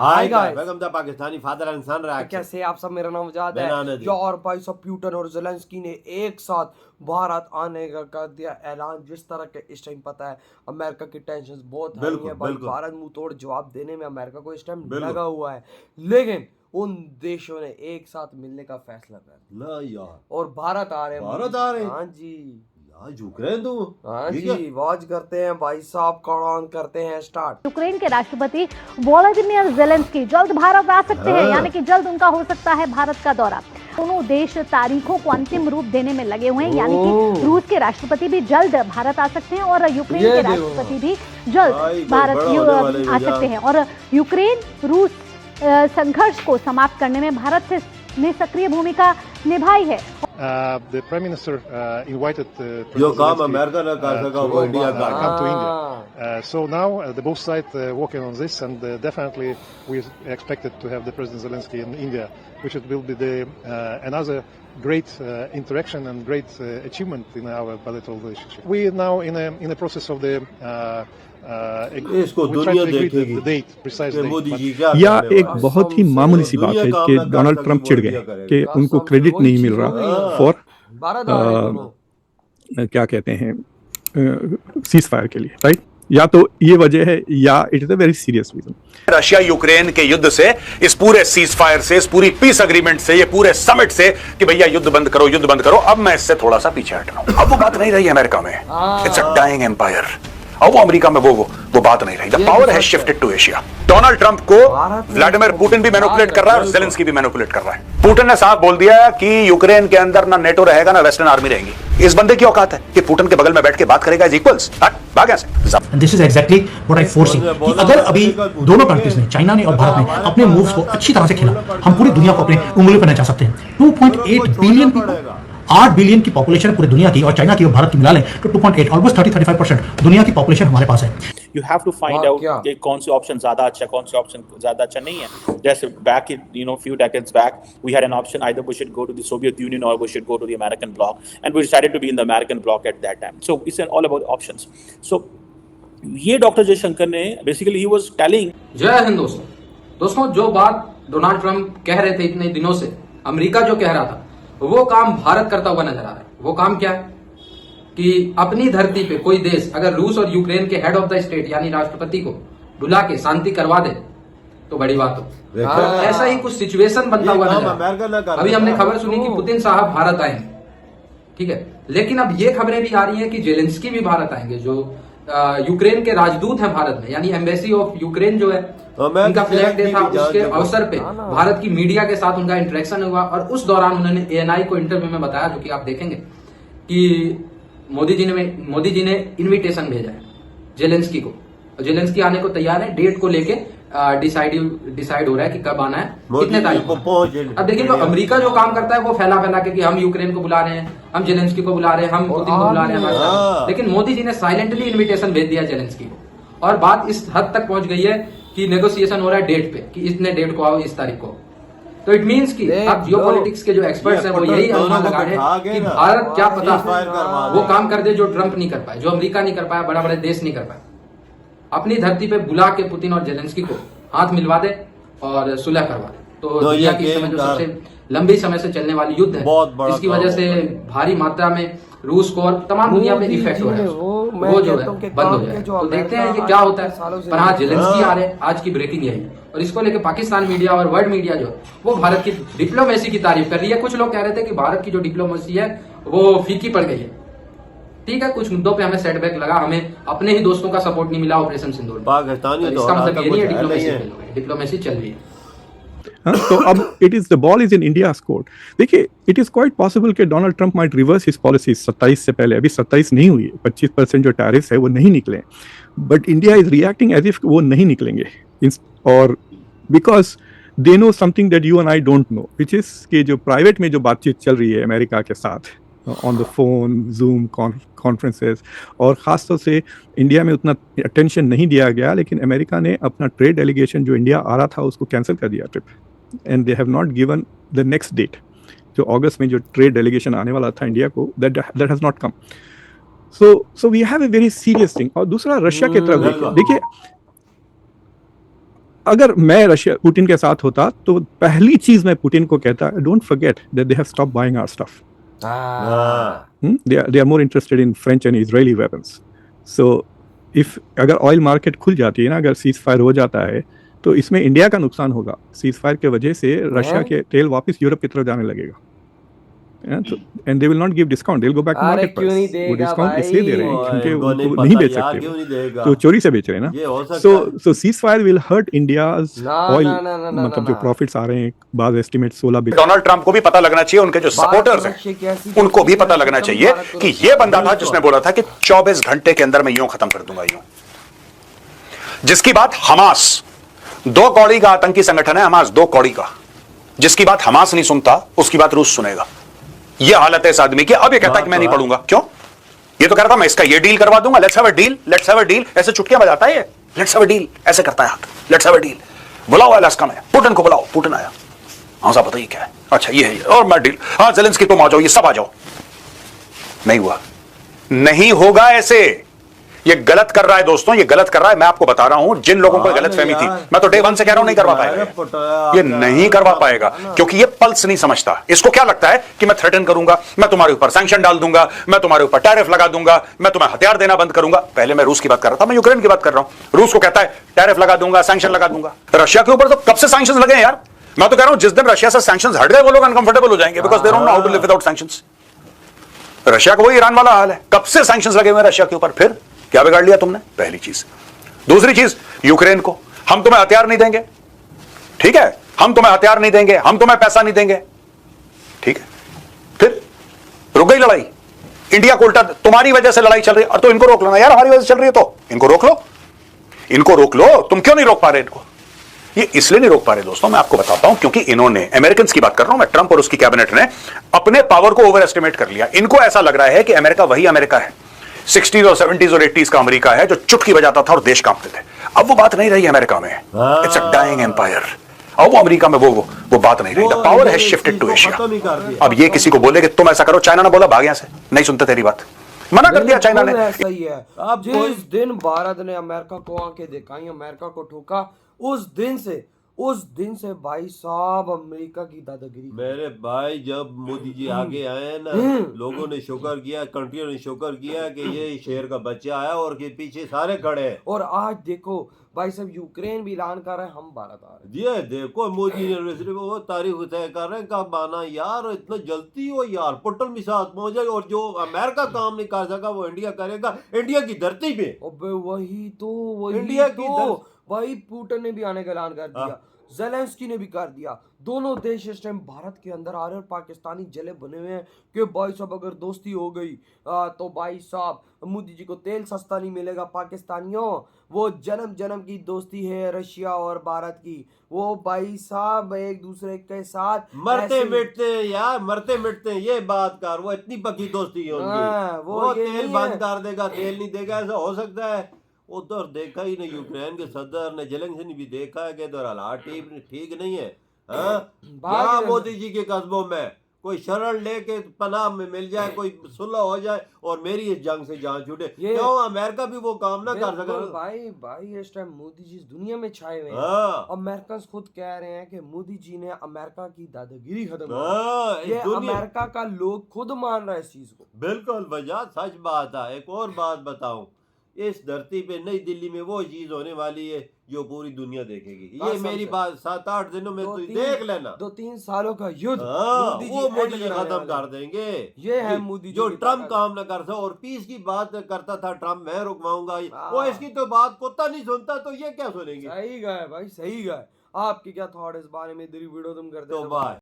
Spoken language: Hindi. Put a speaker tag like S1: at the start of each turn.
S1: Hi
S2: guys.
S1: Welcome the Pakistani father and son react.
S2: कैसे आप सब, मेरा नाम आजाद
S1: मैं नाम
S2: है।
S1: नदीम।
S2: यार भाई सब प्यूटन और ज़ेलेंस्की ने एक साथ भारत आने का कर दिया ऐलान। जिस तरह के इस टाइम पता है अमेरिका की टेंशन बहुत हाई है भाई।
S1: बिल्कुल
S2: भारत मुंह तोड़ जवाब देने में अमेरिका को इस टाइम
S1: बिल्कुल।
S2: लगा हुआ है, लेकिन उन देशों ने एक साथ मिलने का फैसला कर दिया
S1: ना यार,
S2: और भारत आ रहे हैं।
S1: भारत आ रहे हैं?
S2: हाँ जी,
S1: यार यूक्रेन तो
S2: हाँ
S1: ये क्या?
S2: जी, वॉच करते हैं भाई साहब, काउंटडाउन करते हैं स्टार्ट।
S3: यूक्रेन के राष्ट्रपति वोलोदिमीर ज़ेलेंस्की जल्द भारत आ सकते हैं, यानी कि जल्द उनका हो सकता है भारत का दौरा। दोनों देश तारीखों को अंतिम रूप देने में लगे हुए हैं, यानी कि रूस के राष्ट्रपति भी जल्द भारत आ सकते हैं और यूक्रेन के राष्ट्रपति भी जल्द भारत आ सकते हैं। और यूक्रेन रूस संघर्ष को समाप्त करने में भारत ने सक्रिय भूमिका निभाई है।
S4: The Prime Minister invited
S1: जो
S4: President
S1: काम
S4: Zelensky,
S1: अमेरिका ने कर सका वो इंडिया का
S4: come to India. So now the both sides working on this, and definitely we expected to have the President Zelensky in India, which will be the another great interaction and great achievement in our bilateral relationship. We are now in a process of the
S1: इसको
S4: we try
S1: दुनिया
S4: to agree
S1: देखेगी
S4: the date, precise
S1: कि
S4: date.
S1: मोदी
S4: but-
S1: जी क्या
S5: या
S1: करने
S5: एक
S1: वाले हैं।
S5: बहुत ही मामूली सी बात है कि डोनाल्ड ट्रंप चिढ़ गए कि उनको क्रेडिट नहीं मिल रहा फॉर
S2: भारत आ रहे हैं दोनों।
S5: क्या कहते हैं सीज फायर के लिए, राइट? या तो ये वजह है या it is a very serious reason.
S6: Russia Ukraine के युद्ध से, इस पूरे सीज फायर से, इस पूरी पीस अग्रीमेंट से, ये पूरे समिट से कि भैया युद्ध बंद करो, अब मैं इससे थोड़ा सा पीछे हट रहा हूं। अब वो बात नहीं रही अमेरिका में, इट्स अ डाइंग एम्पायर। अब वो अमेरिका में वो बात नहीं रही। The power has shifted to Asia. Donald Trump को व्लादिमीर पुतिन भी मैनिपुलेट कर रहा है और जेलेंस्की भी मैनिपुलेट कर रहा है। पुतिन ने साफ बोल दिया कि यूक्रेन के अंदर ना नेटो रहेगा ना वेस्टर्न आर्मी रहेंगी। इस बंदे की औकात है कि पुतिन के बगल में बैठ के बात करेगा एज इक्वल्स। भाग यहाँ से।
S7: And this is exactly what I foresee कि अगर अभी दोनों कंट्रीज ने, चाइना ने और भारत ने अपने मूव्स को अच्छी तरह से खेला, हम पूरी दुनिया को अपने उंगलियों पर नचा सकते हैं। 2.8 बिलियन पीपल, 8 बिलियन की पॉपुलेशन पूरी दुनिया की, और चाइना की और भारत की मिला लें तो 2.8, ऑलमोस्ट 30-35% दुनिया की पॉपुलेशन हमारे पास है।
S8: You have to find out कि कौन सी ऑप्शन ज्यादा अच्छा, कौन सी ऑप्शन ज्यादा अच्छा नहीं है। जैसे back in few decades back we had an option, either we should go to the Soviet Union or we should go to the American bloc, and we decided to be in the American bloc at that time. So it's all about options. So ये डॉक्टर जयशंकर ने बेसिकली he was telling।
S9: जय हिंद दोस्तों, जो बात डोनाल्ड ट्रंप कह रहे थे इतने दिनों से, अमेरिका जो कह रहा था, वो काम भारत करता हुआ नजर आ रहा है। वो काम क्या है कि अपनी धरती पे कोई देश अगर रूस और यूक्रेन के हेड ऑफ द स्टेट यानी राष्ट्रपति को बुला के शांति करवा दे तो बड़ी बात हो। ऐसा ही कुछ सिचुएशन बनता हुआ नजर आ रहा है। अभी हमने खबर सुनी कि पुतिन साहब भारत आएंगे, ठीक है, लेकिन अब ये खबरें भी आ रही हैं कि जेलेंस्की भी भारत आएंगे, जो यूक्रेन के राजदूत हैं भारत में, यानी एम्बेसी ऑफ यूक्रेन जो है, उनका फ्लैग डे था, उसके अवसर पे भारत की मीडिया के साथ उनका इंटरेक्शन हुआ और उस दौरान उन्होंने एएनआई को इंटरव्यू में बताया, जो कि आप देखेंगे, कि मोदी जी ने इनविटेशन भेजा है जेलेंस्की को, और जेलेंस्की आने को तैयार है। डेट को लेके डिसाइड हो रहा है कि कब आना है, कितने तारीख को। अब देखिए, तो अमेरिका जो काम करता है वो फैला के कि हम यूक्रेन को बुला रहे हैं, हम जेलेंस्की को बुला रहे हैं, हम पुतिन को बुला रहे हैं, लेकिन मोदी जी ने साइलेंटली इन्विटेशन भेज दिया जेलेंस्की को। और बात इस हद तक पहुंच गई है कि नेगोशिएशन हो रहा है डेट पे, कि इतने डेट को आओ, इस तारीख को। तो इट मींस कि अब जियोपॉलिटिक्स के जो एक्सपर्ट्स हैं वो यही अनुमान लगा रहे हैं कि भारत क्या पता वो काम कर दे जो ट्रंप नहीं कर पाए, जो अमेरिका नहीं कर पाया, बड़ा बड़े देश नहीं कर पाए। अपनी धरती पे बुला के पुतिन और जेलेंस्की को हाथ मिलवा दे और सुलह करवा दे। तो दुनिया की समय जो सबसे लंबी समय से चलने वाली युद्ध है, इसकी वजह से भारी मात्रा में रूस को और तमाम दुनिया में इफेक्ट हो रहा है, वो जो है बंद हो जाए। तो देखते हैं ये क्या होता है। पर हाँ, जेलेंस्की आ रहे हैं, आज की ब्रेकिंग यही है। और इसको लेकर पाकिस्तान मीडिया और वर्ल्ड मीडिया जो वो भारत की डिप्लोमेसी की तारीफ कर रही है। कुछ लोग कह रहे थे कि भारत की जो डिप्लोमेसी है वो फीकी पड़ गई है। ठीक है, कुछ मुद्दों पे हमें सेटबैक लगा, हमें अपने ही दोस्तों का सपोर्ट नहीं मिला ऑपरेशन सिंदूर में।
S1: पाकिस्तानी तो
S9: इसका मतलब ये नहीं है डिप्लोमेसी चल रही है।
S5: तो अब it is the ball is in India's court. देखिए, इट इज क्वाइट पॉसिबल कि Donald Trump might reverse his policy 27 से पहले। अभी 27 नहीं हुई, 25% जो टैरिफ है वो नहीं निकले, but India is reacting as if वो नहीं निकलेंगे। और because they know something that you and I don't know, which is कि जो प्राइवेट में जो बातचीत चल रही है अमेरिका के साथ on the phone, zoom conferences, और ख़ासतौर से इंडिया में उतना अटेंशन नहीं दिया गया, लेकिन अमेरिका ने अपना ट्रेड डेलीगेशन जो इंडिया आ रहा था उसको कैंसिल कर दिया trip, and they have not given the next date, जो अगस्त में जो ट्रेड डेलीगेशन आने वाला था इंडिया को, that has not come. So we have a very serious thing. और दूसरा रशिया की तरफ देखिए, अगर मैं रशिया पुतिन के साथ होता तो पहली चीज मैं पुतिन को कहता, don't forget that they have stopped buying our stuff. They are more interested in French and Israeli weapons. So if अगर ऑयल मार्केट खुल जाती है ना, अगर सीज फायर हो जाता है तो इसमें इंडिया का नुकसान होगा. सीज फायर के वजह से रशिया के तेल वापस यूरोप की तरफ जाने लगेगा. And they will not give discount, they will go back to market price. वो डिस्काउंट इसलिए दे रहे हैं क्योंकि उनको नहीं बेच सकते, तो चोरी से बेच रहे हैं ना. So ceasefire will hurt India's oil, मतलब जो प्रॉफिट्स आ रहे हैं बाद एस्टिमेट 16 बिलियन.
S6: डोनाल्ड ट्रंप को भी पता लगना चाहिए, उनके जो सपोर्टर्स हैं उनको भी पता लगना चाहिए कि ये बंदा था जिसने बोला था कि 24 घंटे के अंदर मैं यूं खत्म कर दूंगा, यूं. जिसकी बात हमास, 2 कौड़ी का आतंकी संगठन है हमास, 2 कौड़ी का, जिसकी बात हमास नहीं सुनता उसकी बात रूस सुनेगा. ये हालत है इस आदमी की. अब ये कहता है कि मैं नहीं पढ़ूंगा. क्यों? ये तो कह रहा था मैं इसका ये डील करवा दूंगा, let's have a deal, let's have a deal. ऐसे चुटकियां बजाता है ये, लेट्स हैव अ डील, ऐसे करता है हाथ, लेट्स हैव अ डील. बुलाओ अलास्का में पुतिन को, बुलाओ. पुतिन आया, हाँ साहब बताइए क्या है. अच्छा ये है, और मैं डील, हाँ ज़ेलेंस्की तुम आ जाओ, ये सब आ जाओ. नहीं हुआ, नहीं होगा ऐसे. ये गलत कर रहा है दोस्तों, ये गलत कर रहा है. मैं आपको बता रहा हूं जिन लोगों को गलत फहमी थी, मैं तो डे 1 से कह रहा हूं नहीं करवा पाएगा. ये नहीं करवा पाएगा क्योंकि ये पल्स नहीं समझता. इसको क्या लगता है कि मैं थ्रेटन करूंगा, मैं तुम्हारे ऊपर सैंक्शन डाल दूंगा, मैं तुम्हारे ऊपर टैरिफ लगा दूंगा, मैं तुम्हें हथियार देना बंद करूंगा. पहले मैं रूस की बात कर रहा था, मैं यूक्रेन की बात कर रहा हूं. रूस को कहता है टैरिफ लगा दूंगा, सैंक्शन लगा दूंगा. रशिया के ऊपर तो कब से सैंक्शन लगे हैं यार. मैं तो कह रहा हूं जिस दिन रशिया से सैंक्शन हट गए वो लोग अनकंफर्टेबल हो जाएंगे, because they don't know how to live without sanctions. Russia को वही ईरान वाला हाल है, कब से सैंक्शंस लगे हुए रशिया के ऊपर. फिर क्या बिगाड़ लिया तुमने, पहली चीज. दूसरी चीज, यूक्रेन को हम तुम्हें हथियार नहीं देंगे, ठीक है, हम तुम्हें हथियार नहीं देंगे, हम तुम्हें पैसा नहीं देंगे, ठीक है. फिर रुक गई लड़ाई. इंडिया को उल्टा तुम्हारी वजह से लड़ाई चल रही है, और तो इनको रोक लो ना यार, हमारी वजह से चल रही है तो इनको रोक लो, इनको रोक लो. तुम क्यों नहीं रोक पा रहे इनको? ये इसलिए नहीं रोक पा रहे दोस्तों, मैं आपको बताता हूं, क्योंकि इन्होंने, अमेरिकन की बात कर रहा हूं मैं, ट्रंप और उसकी कैबिनेट ने अपने पावर को ओवर एस्टिमेट कर लिया. इनको ऐसा लग रहा है कि अमेरिका वही अमेरिका है 60s और 70s और 80s का अमेरिका है जो चुटकी बजाता था और देश कांपते थे. अब वो बात नहीं रही अमेरिका में. It's a dying empire. अब वो अमेरिका में वो बात नहीं रही. The power has shifted to Asia. अब ये किसी को बोले कि तुम ऐसा करो, चाइना ने बोला भाग यहां से, नहीं सुनते तेरी बात, मना कर दिया चाइना ने.
S2: सही है. अब जिस दिन भारत ने अमेरिका को आंखें दिखाई, अमेरिका को ठोका, उस दिन से भाई साहब अमेरिका की दादागिरी.
S1: मेरे भाई जब मोदी जी आगे आए ना, लोगों ने शुक्र किया, कंट्रियों ने शुक्र किया कि ये शेर का बच्चा आया और के पीछे सारे खड़े हैं.
S2: और आज देखो भाई साहब यूक्रेन भी ऐलान कर रहे हैं, हम भारत आ रहे हैं.
S1: ये देखो मोदी ने सिर्फ वो तारीख तय कर रहे हैं कब आना. यार इतना जल्दी हो यार, पुटन भी साथ पहुंचेगा, और जो अमेरिका काम नहीं कर सका वो इंडिया करेगा, इंडिया की धरती पे.
S2: अबे वही तो
S1: इंडिया की
S2: भाई पुतिन ने भी आने का ऐलान कर दिया, ज़ेलेंस्की ने भी कर दिया. दोनों देश इस टाइम भारत के अंदर आ रहे हैं और पाकिस्तानी जले बने हुए हैं कि भाई साहब अगर दोस्ती हो गई तो भाई साहब मोदी जी को तेल सस्ता नहीं मिलेगा. पाकिस्तानियों, वो जन्म की दोस्ती है रशिया और भारत की. वो भाई साहब एक दूसरे के साथ
S1: मरते मिटते यार, मरते मिटते. ये बात कर, वो इतनी पक्की दोस्ती है उनकी. वो तेल बंद कर देगा, तेल नहीं देगा, ऐसा हो सकता है? उधर देखा ही नहीं, यूक्रेन के सदर ने, ज़ेलेंस्की ने भी देखा है कि इधर हालात ठीक नहीं है. हाँ, मोदी जी के कस्बों में कोई शरण लेके पनाह में मिल जाए, कोई सुलह हो जाए और मेरी इस जंग से जान छूटे. क्यों अमेरिका भी वो काम ना कर सका?
S2: भाई इस टाइम मोदी जी इस दुनिया में छाए हुए हैं. अमेरिकन खुद कह रहे हैं कि मोदी जी ने अमेरिका की दादागिरी खत्म की. ये अमेरिका का लोग खुद मान रहा है इस चीज को.
S1: बिल्कुल वजह सच बात है. एक और बात बताऊं, इस धरती पे नई दिल्ली में वो चीज होने वाली है जो पूरी दुनिया देखेगी. ये मेरी बात 7-8 दिनों में तो देख लेना.
S2: 2-3 सालों का युद्ध
S1: वो मोदी जी खत्म कर देंगे.
S2: ये है मोदी
S1: जो ट्रम्प काम न कर सका और पीस की बात करता था ट्रम्प, मैं रुकवाऊंगा, वो इसकी तो बात कुत्ता नहीं सुनता, तो ये क्या सुनेंगे.
S2: सही गए भाई, सही गए. आपकी क्या थॉट इस बारे में? वीडियो तुम करते
S1: तो बाय.